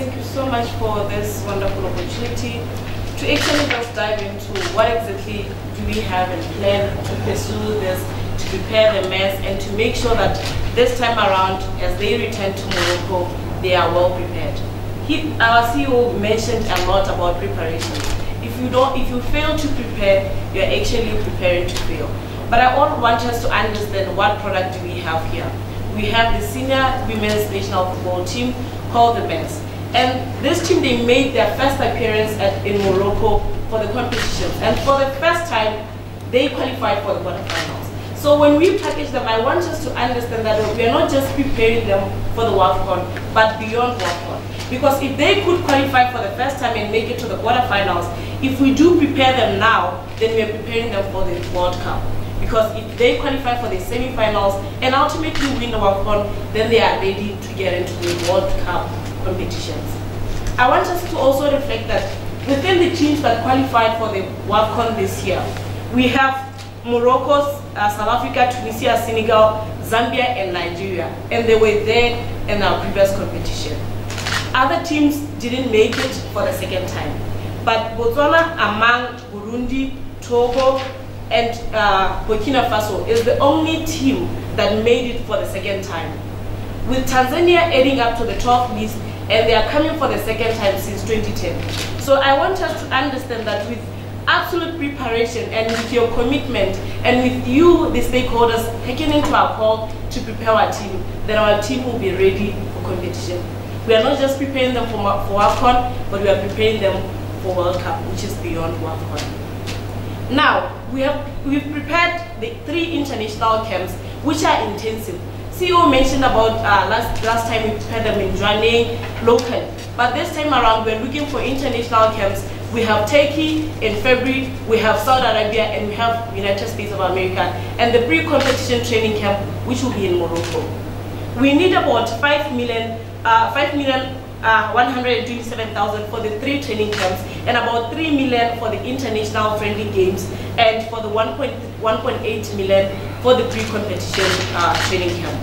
thank you so much for this wonderful opportunity to actually just dive into what exactly do we have in plan to pursue this, to prepare the mess, and to make sure that this time around, as they return to Morocco, they are well prepared. Our CEO mentioned a lot about preparation. If you fail to prepare, you're actually preparing to fail. But I all want us to understand what product do we have here. We have the senior women's national football team called the Men's. And this team, they made their first appearance in Morocco for the competition. And for the first time, they qualified for the quarterfinals. So when we package them, I want us to understand that we are not just preparing them for the WAFCON, but beyond WAFCON. Because if they could qualify for the first time and make it to the quarterfinals, if we do prepare them now, then we are preparing them for the World Cup. Because if they qualify for the semi-finals and ultimately win the WAFCON, then they are ready to get into the World Cup competitions. I want us to also reflect that within the teams that qualified for the WAFCON this year, we have Morocco, South Africa, Tunisia, Senegal, Zambia, and Nigeria. And they were there in our previous competition. Other teams didn't make it for the second time. But Botswana, among Burundi, Togo, and Burkina Faso is the only team that made it for the second time. With Tanzania adding up to the 12th list, and they are coming for the second time since 2010. So I want us to understand that with absolute preparation and with your commitment and with you, the stakeholders, taking into our call to prepare our team, then our team will be ready for competition. We are not just preparing them for WAFCON, but we are preparing them for World Cup, which is beyond WAFCON. Now, we've prepared the 3 international camps, which are intensive. CEO mentioned about last time we prepared them in Joanne locally. But this time around, we're looking for international camps. We have Turkey in February, we have Saudi Arabia, and we have United States of America, and the pre-competition training camp, which will be in Morocco. We need about 5,127,000 for the 3 training camps, and about 3 million for the international friendly games, and for the 1.8 million for the pre-competition training camp.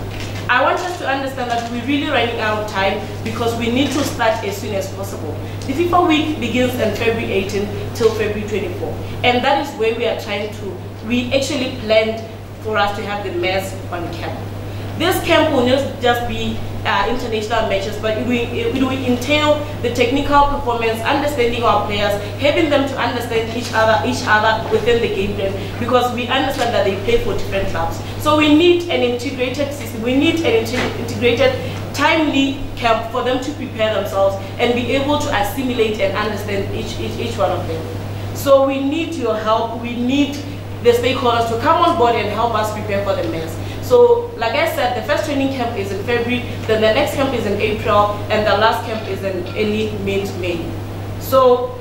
I want us to understand that we're really running out of time because we need to start as soon as possible. The FIFA week begins on February 18 till February 24, and that is where we are trying to, we actually planned for us to have the mess on camp. This camp will not just be international matches, but it will entail the technical performance, understanding our players, helping them to understand each other within the game plan, because we understand that they play for different clubs. So we need an integrated system, we need an integrated, timely camp for them to prepare themselves and be able to assimilate and understand each one of them. So we need your help, we need the stakeholders to come on board and help us prepare for the mess. So, like I said, the first training camp is in February, then the next camp is in April, and the last camp is in early mid-May. So,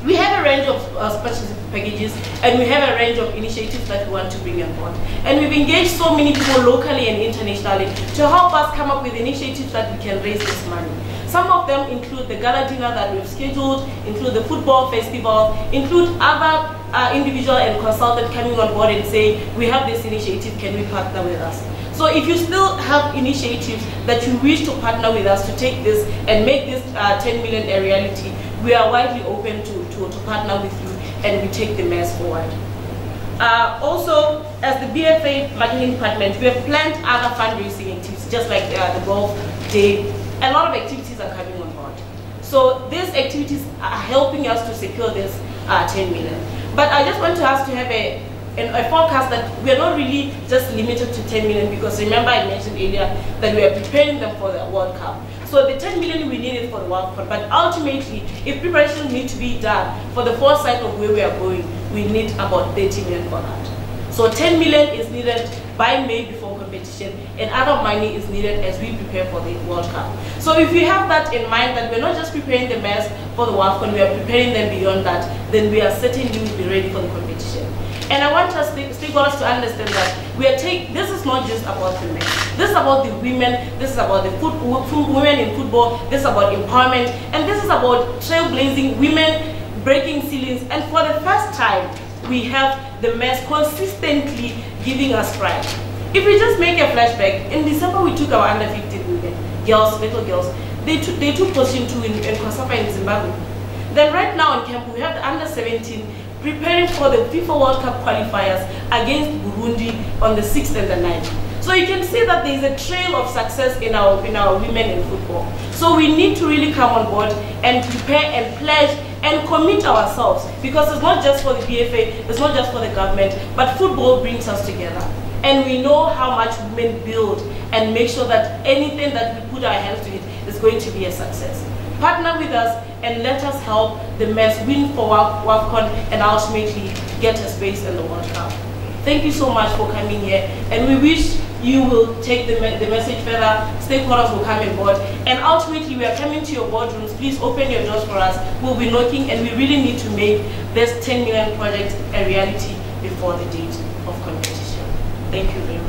we have a range of specialist packages, and we have a range of initiatives that we want to bring on board. And we've engaged so many people locally and internationally to help us come up with initiatives that we can raise this money. Some of them include the gala dinner that we've scheduled, include the football festival, include other individual and consultant coming on board and say, we have this initiative, can we partner with us? So if you still have initiatives that you wish to partner with us to take this and make this 10 million a reality, we are widely open to partner with you, and we take the mess forward. Also, as the BFA marketing department, we have planned other fundraising activities, just like the golf day. A lot of activities are coming on board. So these activities are helping us to secure this 10 million. But I just want us to have a forecast that we are not really just limited to 10 million, because remember I mentioned earlier that we are preparing them for the World Cup. So the 10 million we need it for the World Cup, but ultimately, if preparations need to be done for the foresight of where we are going, we need about 30 million for that. So 10 million is needed by May before competition, and other money is needed as we prepare for the World Cup. So if we have that in mind, that we're not just preparing the mess for the WAFCON, we are preparing them beyond that, then we are certainly will be ready for the competition. And I want us stakeholders to understand that this is not just about the men. This is about the women, this is about the women in football, this is about empowerment, and this is about trailblazing women, breaking ceilings, and for the first time, we have the mess consistently giving us pride. If we just make a flashback, in December we took our under 15 women, girls, little girls. they took position 2 in Kosafa in Zimbabwe. Then right now in camp, we have the under-17 preparing for the FIFA World Cup qualifiers against Burundi on the 6th and the 9th. So you can see that there is a trail of success in our women in football. So we need to really come on board and prepare and pledge and commit ourselves, because it's not just for the BFA, it's not just for the government, but football brings us together. And we know how much women build and make sure that anything that we put our hands to it is going to be a success. Partner with us and let us help the men win for WAFCON and ultimately get a space in the World Cup. Thank you so much for coming here, and we wish you will take the message further. Stakeholders will come on board, and ultimately we are coming to your boardrooms. Please open your doors for us. We'll be knocking, and we really need to make this 10 million project a reality before the date of competition. Thank you very much.